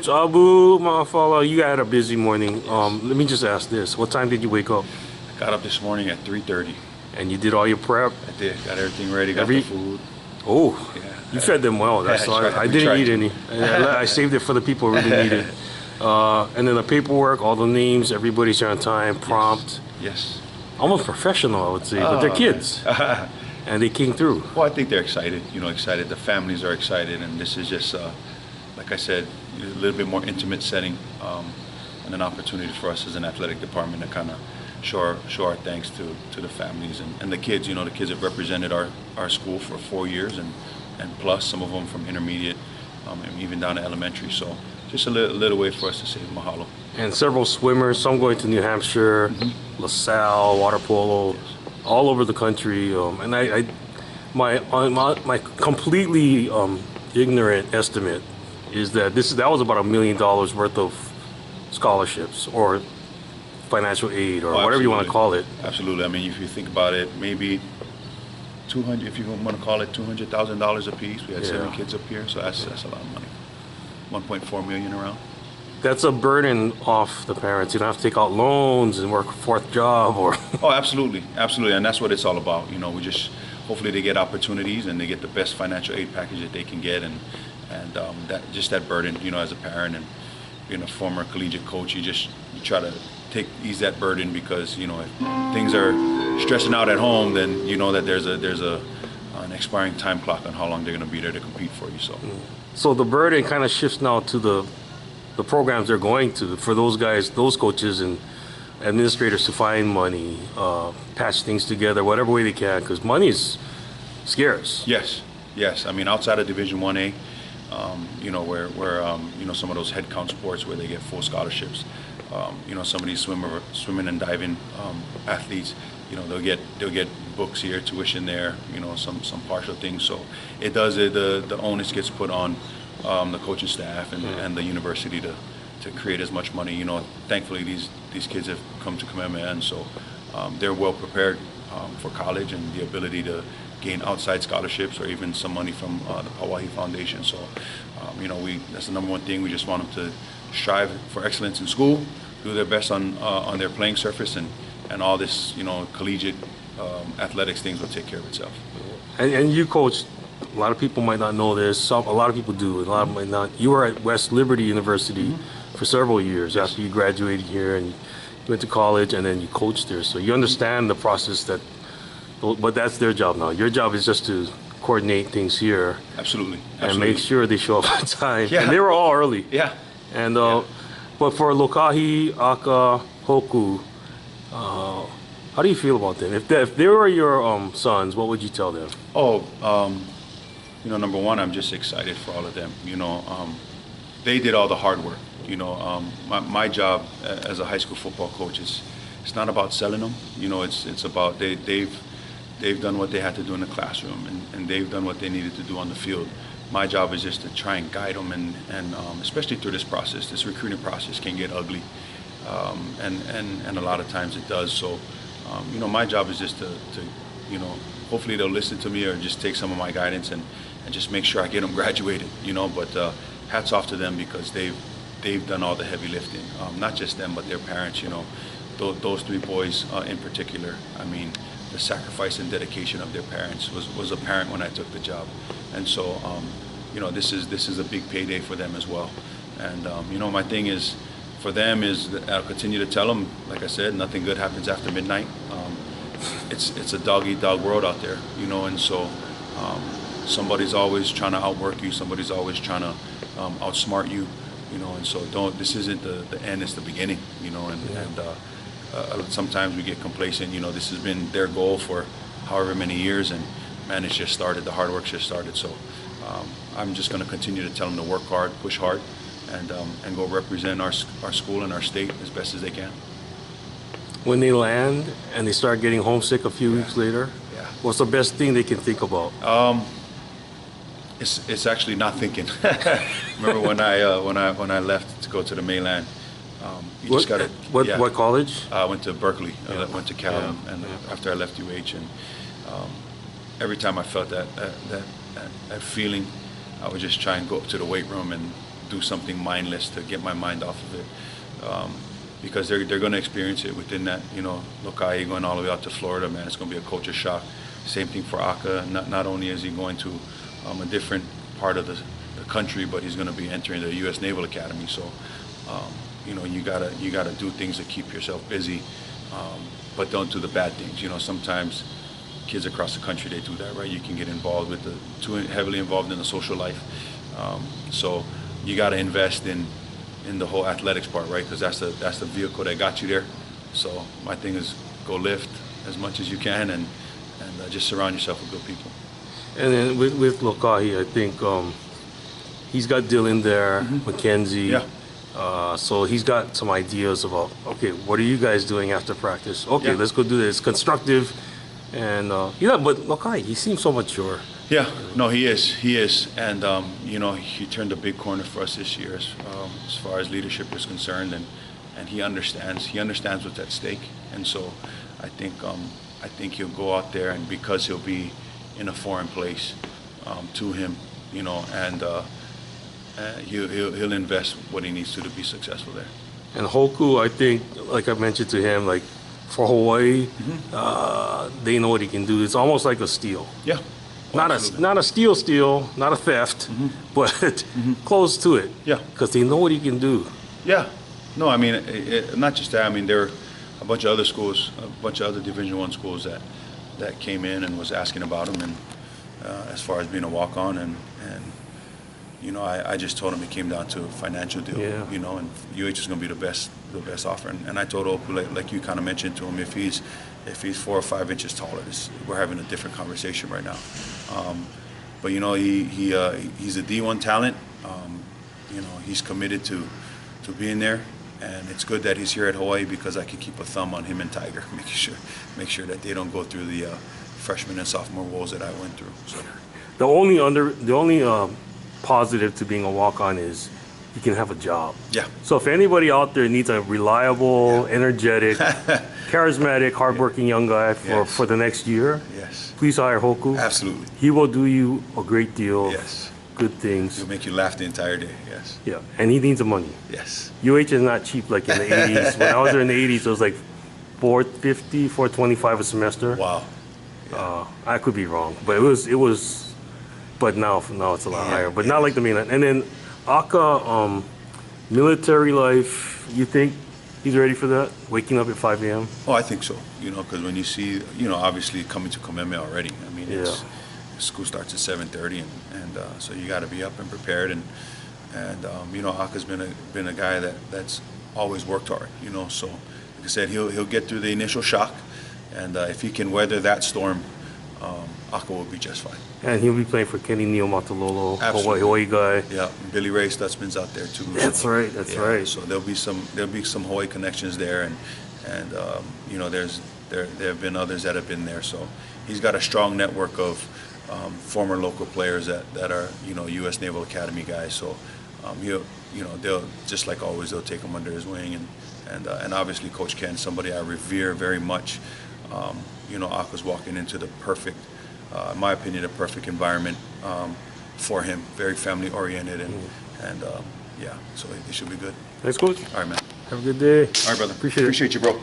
Abu, Afala, you had a busy morning. Let me just ask this. What time did you wake up? I got up this morning at 3:30. And you did all your prep? I did. Got everything ready. Got the food. Oh, yeah. You fed them well. That's I didn't eat any. I saved it for the people who really need it. And then the paperwork, all the names, everybody's here on time, prompt. Yes. Almost professional, I would say, but they're kids. And they came through. Well, I think they're excited. Excited. The families are excited, and this is just, like I said, a little bit more intimate setting, and an opportunity for us as an athletic department to kind of show our thanks to the families and the kids. The kids have represented our school for 4 years and plus, some of them from intermediate and even down to elementary. So just a little way for us to say mahalo. And several swimmers, some going to New Hampshire, LaSalle, water polo, all over the country. And my completely ignorant estimate is that that was about $1 million worth of scholarships or financial aid or whatever you want to call it. Absolutely. I mean, if you think about it, maybe 200, if you want to call it $200,000 a piece. We had 7 kids up here, so that's a lot of money. 1.4 million around. That's a burden off the parents. You don't have to take out loans and work a 4th job or. Oh, absolutely, absolutely, and that's what it's all about. We just hopefully they get opportunities and they get the best financial aid package that they can get, and that burden, as a parent and being a former collegiate coach, you try to ease that burden because if things are stressing out at home, then that there's an expiring time clock on how long they're going to be there to compete for you. So the burden kind of shifts now to the programs they're going to, for those guys, those coaches and administrators to find money, patch things together, whatever way they can, because money is scarce. Yes. I mean, outside of Division 1A, where some of those head count sports where they get full scholarships, some of these swimming and diving athletes, they'll get books here, tuition there, some partial things. So it does the onus gets put on the coaching staff and the university to create as much money. Thankfully these kids have come to Kamehameha, and so they're well prepared for college and the ability to gain outside scholarships or even some money from the Pauole Foundation. So that's the number one thing. We just want them to strive for excellence in school, do their best on their playing surface, and all this collegiate athletics things will take care of itself. And you coach. A lot of people might not know this. A lot of people do. A lot might not. You were at West Liberty University for several years after you graduated here, and you went to college, and then you coached there. So you understand the process but that's their job now. Your job is just to coordinate things here. Absolutely. And make sure they show up on time. Yeah. And they were all early. Yeah. And but for Lokahi Hoku, how do you feel about them? If they were your sons, what would you tell them? Number one, I'm just excited for all of them. They did all the hard work. My job as a high school football coach it's not about selling them. It's about they've done what they had to do in the classroom, and they've done what they needed to do on the field. My job is just to try and guide them, and especially through this process. This recruiting process can get ugly, and a lot of times it does. So, my job is just to hopefully they'll listen to me or just take some of my guidance and just make sure I get them graduated. But hats off to them because they've done all the heavy lifting. Not just them, but their parents. Those 3 boys in particular. I mean, the sacrifice and dedication of their parents was apparent when I took the job, and so this is a big payday for them as well. And my thing is for them is that I'll continue to tell them, like I said, nothing good happens after midnight. It's a dog-eat-dog world out there, and so somebody's always trying to outwork you, somebody's always trying to outsmart you, and so this isn't the end, it's the beginning, and sometimes we get complacent. This has been their goal for however many years, and man, it's just started. The hard work's just started. So I'm just going to continue to tell them to work hard, push hard, and go represent our school and our state as best as they can. When they land and they start getting homesick a few weeks later, what's the best thing they can think about? It's actually not thinking. Remember when I left to go to the mainland. What college? I went to Berkeley. I went to Cal, and after I left UH, and every time I felt that feeling, I would just try and go up to the weight room and do something mindless to get my mind off of it. Because they're going to experience it within that, Lokahi going all the way out to Florida, man, it's going to be a culture shock. Same thing for Aka. Not only is he going to a different part of the country, but he's going to be entering the U.S. Naval Academy. So, you gotta do things to keep yourself busy, but don't do the bad things. Sometimes kids across the country, they do that, right? You can get involved with too heavily involved in the social life. So you got to invest in the whole athletics part, right? Because that's the vehicle that got you there. So my thing is go lift as much as you can and just surround yourself with good people. And then with Lokahi, I think he's got Dylan there, Mackenzie. Yeah. So he's got some ideas about, okay, what are you guys doing after practice? Okay, let's go do this. Constructive. And, but Lokahi, he seems so mature. Yeah, no, he is. And, he turned a big corner for us this year as far as leadership is concerned. And he understands what's at stake. And so I think he'll go out there, and because he'll be in a foreign place to him, and he'll invest what he needs to be successful there. And Hoku, I think, like I mentioned to him, like for Hawaii, they know what he can do. It's almost like a steal. Yeah. Not a steal, not a theft, but close to it. Yeah. Because they know what he can do. Yeah. No, I mean, not just that. I mean, there are a bunch of other schools, a bunch of other Division I schools that came in and was asking about him, and as far as being a walk-on, and I just told him it came down to a financial deal, and UH is going to be the best offer. And I told Oku, like you kind of mentioned to him, if he's 4 or 5 inches taller, we're having a different conversation right now. But he's a D1 talent. He's committed to being there, and it's good that he's here at Hawaii because I can keep a thumb on him and Tiger, make sure that they don't go through the freshman and sophomore woes that I went through. So. The only positive to being a walk-on is you can have a job. Yeah. So if anybody out there needs a reliable, energetic, charismatic, hardworking young guy for the next year, please hire Hoku. Absolutely. He will do you a great deal. Yes. Good things. He'll make you laugh the entire day. Yes. Yeah, and he needs the money. Yes. UH is not cheap like in the 80s. When I was there in the 80s, it was like $450, $425 a semester. Wow. Yeah. I could be wrong, but it was. But now it's a lot higher. But not like the mainland. And then Aka, military life. You think he's ready for that? Waking up at 5 a.m. Oh, I think so. Because when you see, obviously coming to Kamehameha already. I mean, school starts at 7:30, and so you got to be up and prepared. And Aka's been a guy that's always worked hard. So like I said, he'll get through the initial shock, and if he can weather that storm, Aka will be just fine. And he'll be playing for Kenny Neal Matalolo, Absolutely. Hawaii guy. Yeah, Billy Ray Stutzman's out there too. That's right. That's right. So there'll be some Hawaii connections there, and there have been others that have been there. So he's got a strong network of former local players that are U.S. Naval Academy guys. So they'll, just like always, they'll take him under his wing, and obviously Coach Ken, somebody I revere very much. Aka's walking into the perfect, in my opinion, a perfect environment for him. Very family oriented, and so it should be good. Thanks, Coach. All right, man. Have a good day. All right, brother. Appreciate it. Appreciate you, bro.